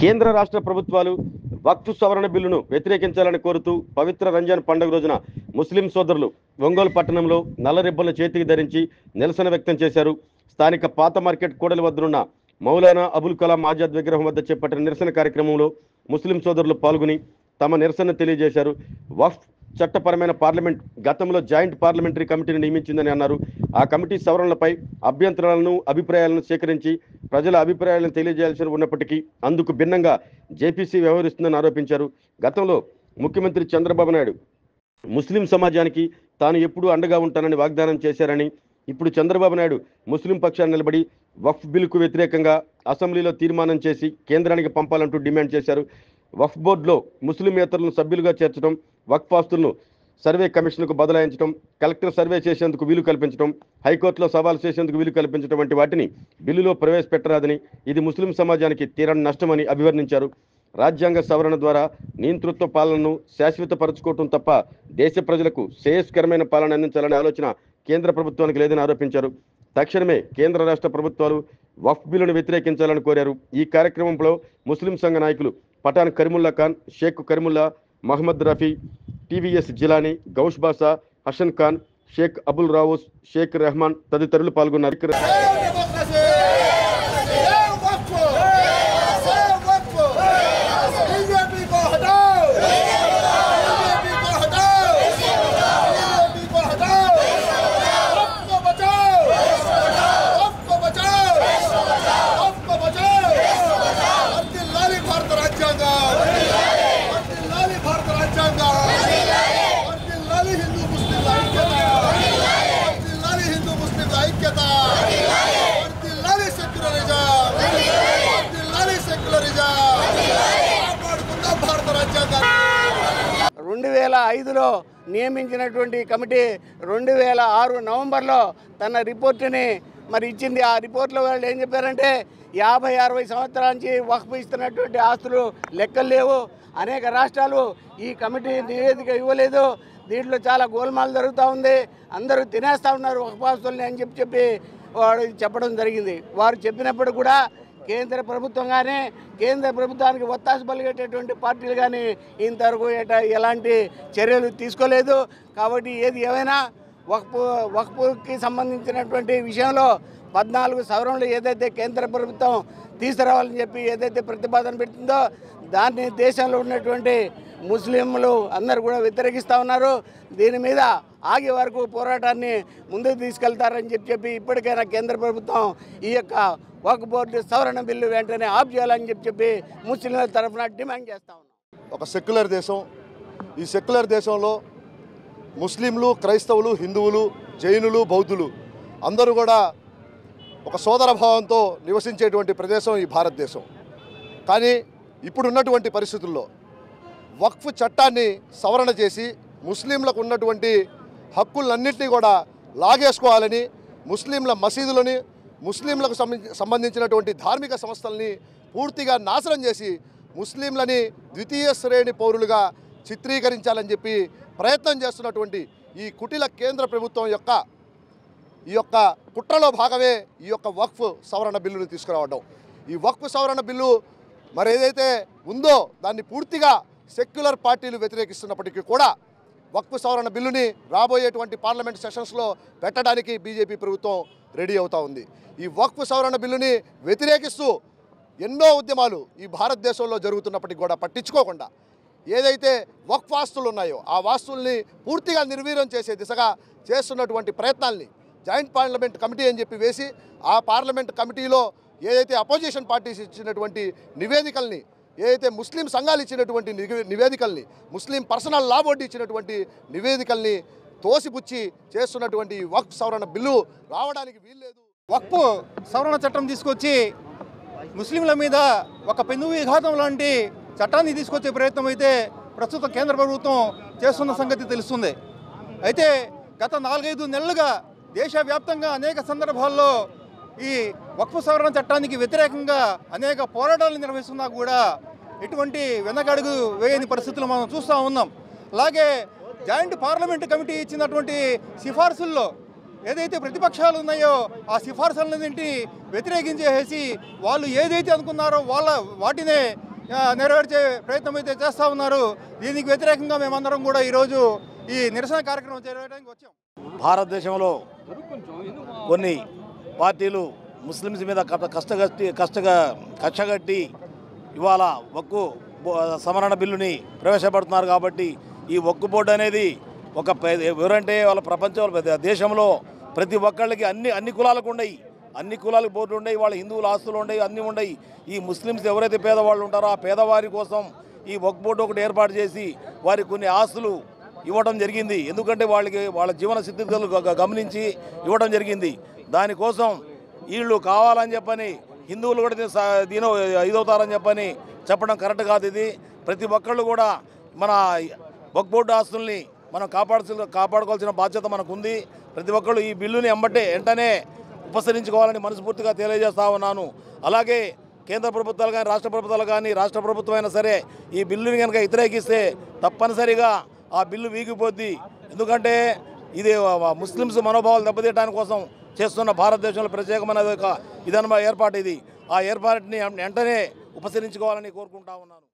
కేంద్ర రాష్ట్ర ప్రభుత్వాలు వక్ఫ్ సవరణ బిల్లును వ్యతిరేకించాలని కోరుతూ పవిత్ర రంజాన్ పండుగ రోజున ముస్లిం సోదరులు ఒంగోలు పట్టణంలో నల్ల రిబ్బన్లు చేతికి ధరించి నిరసన వ్యక్తం చేశారు. స్థానిక పాత మార్కెట్ కూడలి వద్దనున్న మౌలానా అబుల్ కలాం ఆజాద్ విగ్రహం వద్ద చేపట్టిన నిరసన కార్యక్రమంలో ముస్లిం సోదరులు పాల్గొని తమ నిరసన తెలియజేశారు. వక్ఫ్ చట్టపరమైన పార్లమెంట్ గతంలో జాయింట్ పార్లమెంటరీ కమిటీని నియమించిందని అన్నారు. ఆ కమిటీ సవరణలపై అభ్యంతరాలను అభిప్రాయాలను సేకరించి ప్రజల అభిప్రాయాలను తెలియజేయాల్సి ఉన్నప్పటికీ అందుకు భిన్నంగా జేపీసీ వ్యవహరిస్తుందని ఆరోపించారు. గతంలో ముఖ్యమంత్రి చంద్రబాబు నాయుడు ముస్లిం సమాజానికి తాను ఎప్పుడూ అండగా ఉంటానని వాగ్దానం చేశారని, ఇప్పుడు చంద్రబాబు నాయుడు ముస్లిం పక్షాన్ని నిలబడి వక్ఫ్ బిల్లుకు వ్యతిరేకంగా అసెంబ్లీలో తీర్మానం చేసి కేంద్రానికి పంపాలంటూ డిమాండ్ చేశారు. వక్ఫ్ బోర్డులో ముస్లిమేతరులను సభ్యులుగా చేర్చడం, వక్ఫ్ ఆస్తులను సర్వే కమిషన్కు బదలాయించడం, కలెక్టర్ సర్వే చేసేందుకు వీలు కల్పించడం, హైకోర్టులో సవాల్ చేసేందుకు వీలు కల్పించడం వంటి వాటిని బిల్లులో ప్రవేశపెట్టరాదని, ఇది ముస్లిం సమాజానికి తీరని నష్టమని అభివర్ణించారు. రాజ్యాంగ సవరణ ద్వారా నియంతృత్వ పాలనను శాశ్వతపరచుకోవటం తప్ప దేశ ప్రజలకు శ్రేయస్కరమైన పాలన అందించాలనే ఆలోచన కేంద్ర ప్రభుత్వానికి లేదని ఆరోపించారు. తక్షణమే కేంద్ర రాష్ట్ర ప్రభుత్వాలు వక్ఫ్ బిల్లును వ్యతిరేకించాలని కోరారు. ఈ కార్యక్రమంలో ముస్లిం సంఘ నాయకులు పఠాన్ కరీముల్లా ఖాన్, షేక్ కరీముల్లా, మహమ్మద్ రఫీ, టీవీఎస్ జిలానీ, గౌష్ బాసా, హసన్ ఖాన్, షేక్ అబుల్ రావూస్, షేక్ రెహమాన్ తదితరులు పాల్గొన్నారు. లో నియమించినటువంటి కమిటీ 2006 నవంబర్లో తన రిపోర్టుని మరి ఇచ్చింది. ఆ రిపోర్ట్లో వాళ్ళు ఏం చెప్పారంటే 50-60 సంవత్సరాల నుంచి వక్ఫ్ ఇస్తున్నటువంటి ఆస్తులు లెక్కలు లేవు, అనేక రాష్ట్రాలు ఈ కమిటీ నివేదిక ఇవ్వలేదు, దీంట్లో చాలా గోల్మాల్ జరుగుతూ ఉంది, అందరూ తినేస్తూ ఉన్నారు వక్ఫ్ ఆస్తుల్ని అని చెప్పి వాడు చెప్పడం జరిగింది. వారు చెప్పినప్పుడు కూడా కేంద్ర ప్రభుత్వం కానీ కేంద్ర ప్రభుత్వానికి ఒత్తాసు పలిగేటటువంటి పార్టీలు కానీ ఇంతవరకు ఎలాంటి చర్యలు తీసుకోలేదు. కాబట్టి ఏది ఏమైనా వక్ఫ్కి సంబంధించినటువంటి విషయంలో 14 సవరణలు ఏదైతే కేంద్ర ప్రభుత్వం తీసుకురావాలని చెప్పి ఏదైతే ప్రతిపాదన పెట్టిందో దాన్ని దేశంలో ఉన్నటువంటి ముస్లింలు అందరూ కూడా వ్యతిరేకిస్తూ ఉన్నారు. దీని మీద ఆగే వరకు పోరాటాన్ని ముందుకు తీసుకెళ్తారని చెప్పి ఇప్పటికైనా కేంద్ర ప్రభుత్వం ఈ యొక్క వక్ఫ్ బోర్డు సవరణ బిల్లు వెంటనే ఆఫ్ చేయాలని చెప్పి ముస్లింల తరఫున డిమాండ్ చేస్తా ఉన్నాం. ఒక సెక్యులర్ దేశం, ఈ సెక్యులర్ దేశంలో ముస్లింలు, క్రైస్తవులు, హిందువులు, జైనులు, బౌద్ధులు అందరూ కూడా ఒక సోదర భావంతో నివసించేటువంటి ప్రదేశం ఈ భారతదేశం. కానీ ఇప్పుడున్నటువంటి పరిస్థితుల్లో వక్ఫ్ చట్టాన్ని సవరణ చేసి ముస్లింలకు ఉన్నటువంటి హక్కులన్నింటినీ కూడా లాగేసుకోవాలని, ముస్లింల మసీదులని, ముస్లింలకు సంబంధించినటువంటి ధార్మిక సంస్థల్ని పూర్తిగా నాశనం చేసి ముస్లింలని ద్వితీయ శ్రేణి పౌరులుగా చిత్రీకరించాలని చెప్పి ప్రయత్నం చేస్తున్నటువంటి ఈ కుటిల కేంద్ర ప్రభుత్వం ఈ యొక్క కుట్రలో భాగమే ఈ యొక్క వక్ఫ్ సవరణ బిల్లును తీసుకురావడం. ఈ వక్ఫ్ సవరణ బిల్లు మరి ఏదైతే ఉందో దాన్ని పూర్తిగా సెక్యులర్ పార్టీలు వ్యతిరేకిస్తున్నప్పటికీ కూడా వక్ఫ్ సవరణ బిల్లుని రాబోయేటువంటి పార్లమెంట్ సెషన్స్లో పెట్టడానికి బీజేపీ ప్రభుత్వం రెడీ అవుతూ ఉంది. ఈ వక్ఫ్ సవరణ బిల్లుని వ్యతిరేకిస్తూ ఎన్నో ఉద్యమాలు ఈ భారతదేశంలో జరుగుతున్నప్పటికీ కూడా పట్టించుకోకుండా ఏదైతే వక్ఫ్ ఆస్తులు ఉన్నాయో ఆ ఆస్తుల్ని పూర్తిగా నిర్వీర్యం చేసే దిశగా చేస్తున్నటువంటి ప్రయత్నాల్ని జాయింట్ పార్లమెంట్ కమిటీ అని చెప్పి వేసి ఆ పార్లమెంట్ కమిటీలో ఏదైతే అపోజిషన్ పార్టీస్ ఇచ్చినటువంటి నివేదికల్ని, ఏదైతే ముస్లిం సంఘాలు ఇచ్చినటువంటి నివేదికల్ని, ముస్లిం పర్సనల్ లా బోర్డు ఇచ్చినటువంటి నివేదికల్ని తోసిపుచ్చి చేస్తున్నటువంటి వక్ఫ్ సవరణ బిల్లు రావడానికి వీల్లేదు. వక్ఫ్ సవరణ చట్టం తీసుకొచ్చి ముస్లింల మీద ఒక పెను విఘాతం లాంటి చట్టాన్ని తీసుకొచ్చే ప్రయత్నం అయితే ప్రస్తుత కేంద్ర ప్రభుత్వం చేస్తున్న సంగతి తెలుస్తుంది. అయితే గత 4-5 నెలలుగా దేశవ్యాప్తంగా అనేక సందర్భాల్లో ఈ వక్ఫ్ సవరణ చట్టానికి వ్యతిరేకంగా అనేక పోరాటాలు నిర్వహిస్తున్నా కూడా ఎటువంటి వెనకడుగు వేయని పరిస్థితులు మనం చూస్తూ ఉన్నాం. అలాగే జాయింట్ పార్లమెంట్ కమిటీ ఇచ్చినటువంటి సిఫార్సుల్లో ఏదైతే ప్రతిపక్షాలు ఉన్నాయో ఆ సిఫార్సులన్నింటినీ వ్యతిరేకించేసి వాళ్ళు ఏదైతే అనుకున్నారో వాటినే నెరవేర్చే ప్రయత్నం అయితే చేస్తూ ఉన్నారు. దీనికి వ్యతిరేకంగా మేమందరం కూడా ఈరోజు ఈ నిరసన కార్యక్రమం చేయడానికి వచ్చాం. భారతదేశంలో కొన్ని పార్టీలు ముస్లిమ్స్ మీద కష్టగట్టి ఇవాళ వక్కు సవరణ బిల్లుని ప్రవేశపెడుతున్నారు. కాబట్టి ఈ వక్కు బోర్డు అనేది ఒక ఎవరంటే వాళ్ళ ప్రపంచంలో దేశంలో ప్రతి ఒక్కళ్ళకి అన్ని కులాలకు ఉన్నాయి, అన్ని కులాలకు బోర్డులు ఉన్నాయి, వాళ్ళ హిందువుల ఆస్తులు ఉన్నాయి, అన్నీ ఉన్నాయి. ఈ ముస్లిమ్స్ ఎవరైతే పేదవాళ్ళు ఉంటారో ఆ పేదవారి కోసం ఈ వక్ఫ్ బోర్డు ఒకటి ఏర్పాటు చేసి వారికి కొన్ని ఆస్తులు ఇవ్వడం జరిగింది. ఎందుకంటే వాళ్ళ జీవన స్థితిగతులు గమనించి ఇవ్వడం జరిగింది. దానికోసం వీళ్ళు కావాలని చెప్పని హిందువులు కూడా దీని ఇదవుతారని చెప్పని చెప్పడం కరెక్ట్ కాదు. ఇది ప్రతి ఒక్కళ్ళు కూడా మన వక్ఫ్ బోర్డు ఆస్తుల్ని మనం కాపాడుకోవాల్సిన బాధ్యత మనకు ఉంది. ప్రతి ఒక్కళ్ళు ఈ బిల్లుని వెంటనే ఉపసరించుకోవాలని మనస్ఫూర్తిగా తెలియజేస్తా ఉన్నాను. అలాగే కేంద్ర ప్రభుత్వాలు కానీ రాష్ట్ర ప్రభుత్వాలు కానీ రాష్ట్ర ప్రభుత్వం అయినా సరే ఈ బిల్లుని కనుక వ్యతిరేకిస్తే తప్పనిసరిగా ఆ బిల్లు వీగిపోద్ది. ఎందుకంటే ఇది ముస్లిమ్స్ మనోభావాలు దెబ్బతీయడానికి కోసం చేస్తున్న భారతదేశంలో ప్రత్యేకమైన ఇదన్న ఏర్పాటు ఇది. ఆ ఏర్పాటుని వెంటనే ఉపసరించుకోవాలని కోరుకుంటా ఉన్నాను.